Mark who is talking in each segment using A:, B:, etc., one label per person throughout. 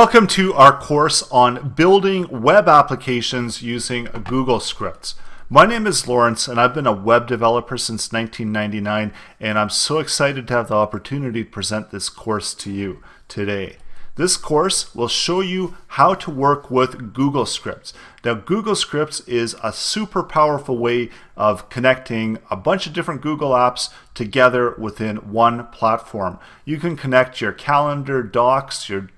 A: Welcome to our course on building web applications using Google Scripts. My name is Lawrence and I've been a web developer since 1999, and I'm so excited to have the opportunity to present this course to you today. This course will show you how to work with Google Scripts. Now, Google Scripts is a super powerful way of connecting a bunch of different Google apps together within one platform. You can connect your calendar, Docs, your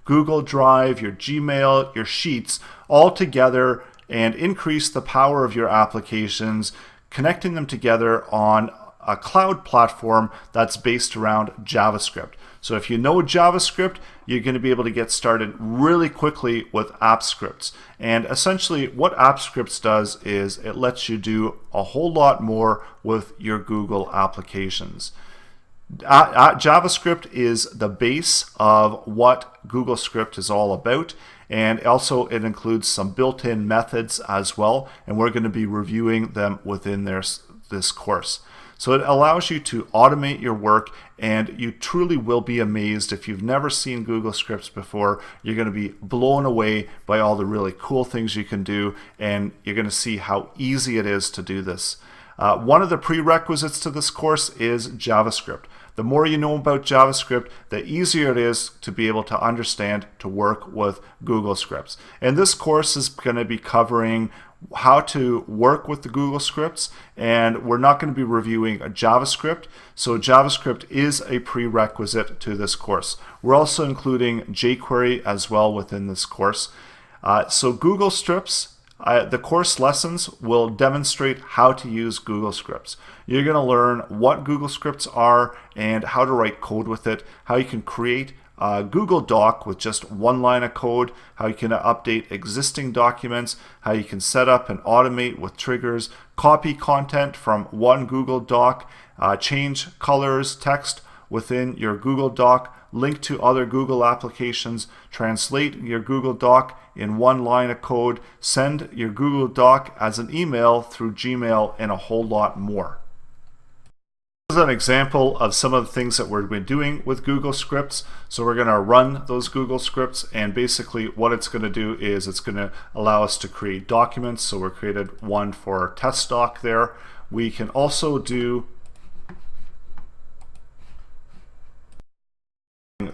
A: Google Drive, your Gmail, your Sheets all together and increase the power of your applications, connecting them together on a cloud platform that's based around JavaScript. So if you know JavaScript, you're going to be able to get started really quickly with app scripts. And essentially what app scripts does is it lets you do a whole lot more with your Google applications. JavaScript is the base of what Google Script is all about, and also it includes some built-in methods as well, and we're going to be reviewing them within this course. So it allows you to automate your work, and you truly will be amazed. If you've never seen Google Scripts before, you're going to be blown away by all the really cool things you can do, and you're going to see how easy it is to do this. One of the prerequisites to this course is JavaScript. The more you know about JavaScript, the easier it is to be able to understand to work with Google Scripts. And this course is going to be covering how to work with the Google Scripts, and we're not going to be reviewing a JavaScript. So JavaScript is a prerequisite to this course. We're also including jQuery as well within this course. So Google Scripts, the course lessons will demonstrate how to use Google Scripts. You're going to learn what Google Scripts are and how to write code with it, how you can create a Google Doc with just one line of code, how you can update existing documents, how you can set up and automate with triggers, copy content from one Google Doc, change colors, text within your Google Doc, link to other Google applications, translate your Google Doc in one line of code, send your Google Doc as an email through Gmail, and a whole lot more. This is an example of some of the things that we've been doing with Google Scripts. So we're going to run those Google Scripts, and basically what it's going to do is it's going to allow us to create documents. So we created one for test doc there. We can also do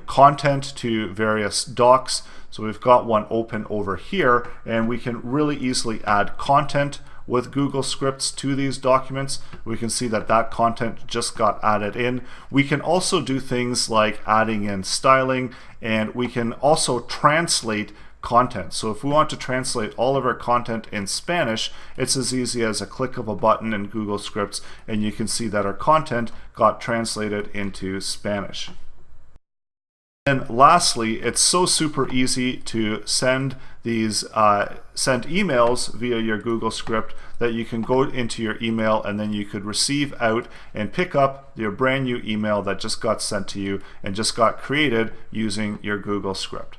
A: content to various docs. So we've got one open over here, and we can really easily add content with Google Scripts to these documents. We can see that that content just got added in. We can also do things like adding in styling, and we can also translate content. So if we want to translate all of our content in Spanish, it's as easy as a click of a button in Google Scripts, and you can see that our content got translated into Spanish. And lastly, it's so super easy to send these send emails via your Google Script that you can go into your email and then you could receive out and pick up your brand new email that just got sent to you and just got created using your Google Script.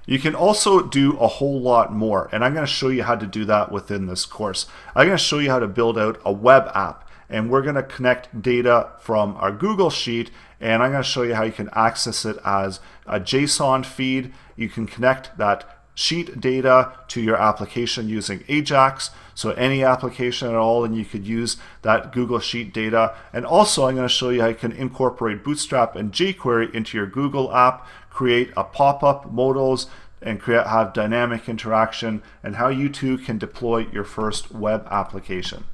A: You can also do a whole lot more, and I'm going to show you how to do that within this course. I'm going to show you how to build out a web app. And we're going to connect data from our Google Sheet, and I'm going to show you how you can access it as a JSON feed. You can connect that sheet data to your application using Ajax, so any application at all, and you could use that Google Sheet data. And also I'm going to show you how you can incorporate Bootstrap and jQuery into your Google app, create a pop-up modals, and have dynamic interaction, and how you too can deploy your first web application.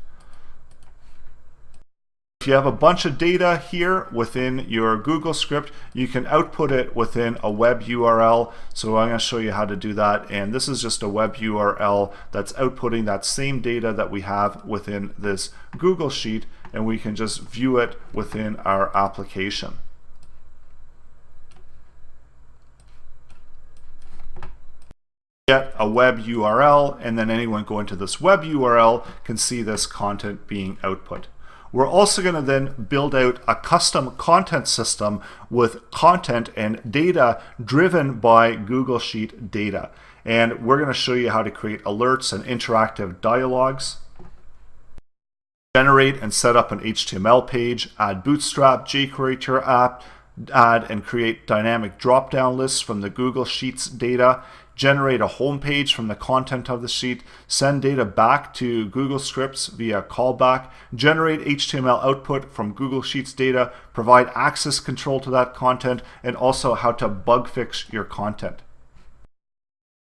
A: If you have a bunch of data here within your Google Script, you can output it within a web URL. So I'm going to show you how to do that. And this is just a web URL that's outputting that same data that we have within this Google Sheet, and we can just view it within our application. Get a web URL, and then anyone going to this web URL can see this content being output. We're also going to then build out a custom content system with content and data driven by Google Sheet data. And we're going to show you how to create alerts and interactive dialogues. generate and set up an HTML page, add Bootstrap, jQuery to your app, add and create dynamic drop-down lists from the Google Sheets data, generate a home page from the content of the sheet, send data back to Google Scripts via callback, generate HTML output from Google Sheets data, provide access control to that content, and also how to bug fix your content.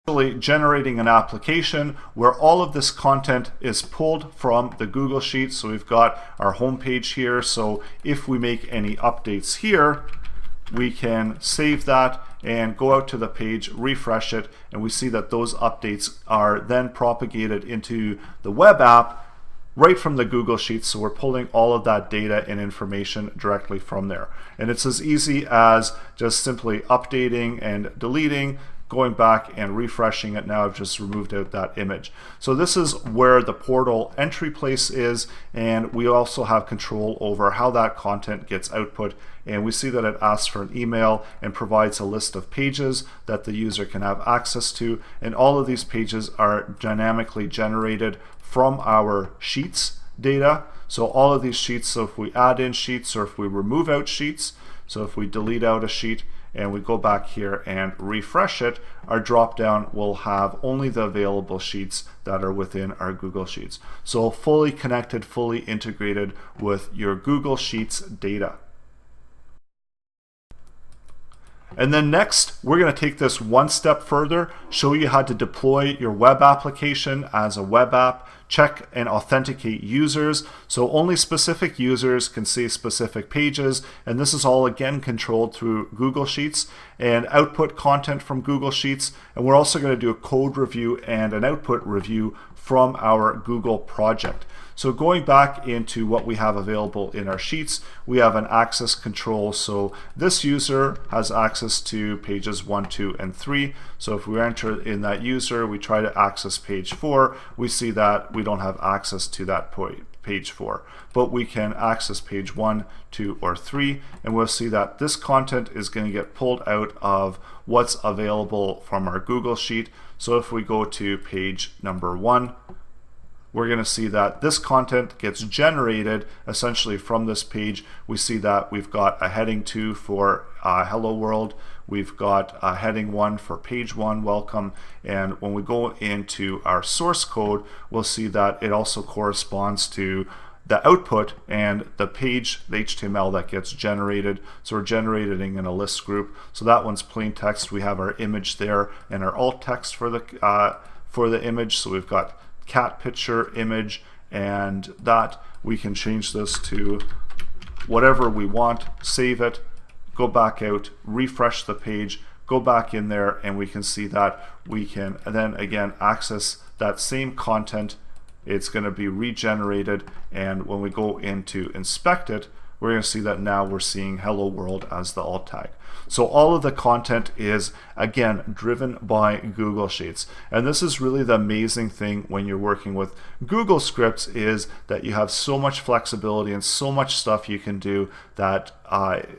A: Generating an application where all of this content is pulled from the Google Sheets. So we've got our home page here. So if we make any updates here, we can save that and go out to the page, refresh it, and we see that those updates are then propagated into the web app right from the Google Sheets. So we're pulling all of that data and information directly from there. And it's as easy as just simply updating and deleting, going back and refreshing it. Now I've just removed out that image. So this is where the portal entry place is, and we also have control over how that content gets output. And we see that it asks for an email and provides a list of pages that the user can have access to, and all of these pages are dynamically generated from our sheets data. So all of these sheets, so if we add in sheets or if we remove out sheets, so if we delete out a sheet and we go back here and refresh it, our drop-down will have only the available sheets that are within our Google Sheets. So fully connected, fully integrated with your Google Sheets data. And then next, we're going to take this one step further, show you how to deploy your web application as a web app, check and authenticate users. So only specific users can see specific pages, and this is all again controlled through Google Sheets, and output content from Google Sheets. And we're also going to do a code review and an output review from our Google project. So going back into what we have available in our sheets, we have an access control. So this user has access to pages 1, 2, and 3. So if we enter in that user, we try to access page 4, we see that we don't have access to that page 4. But we can access page 1, 2, or 3, and we'll see that this content is going to get pulled out of what's available from our Google Sheet. So if we go to page number 1, we're going to see that this content gets generated essentially from this page. We see that we've got a heading 2 for Hello World. We've got a heading 1 for page 1, welcome. And when we go into our source code, we'll see that it also corresponds to the output and the page, the HTML that gets generated. So we're generating in a list group. So that one's plain text. We have our image there and our alt text for the image. So we've got cat picture image, and that we can change this to whatever we want, save it, go back out, refresh the page, go back in there, and we can see that we can then again access that same content. It's going to be regenerated, and when we go in to inspect it, we're going to see that now we're seeing Hello World as the alt tag. So all of the content is, again, driven by Google Sheets. And this is really the amazing thing when you're working with Google Scripts, is that you have so much flexibility and so much stuff you can do that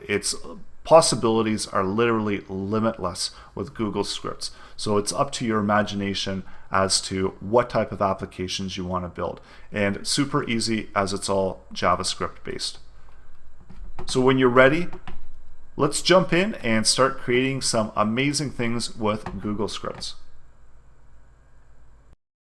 A: its possibilities are literally limitless with Google Scripts. So it's up to your imagination as to what type of applications you want to build. And super easy, as it's all JavaScript based. So when you're ready, let's jump in and start creating some amazing things with Google Scripts.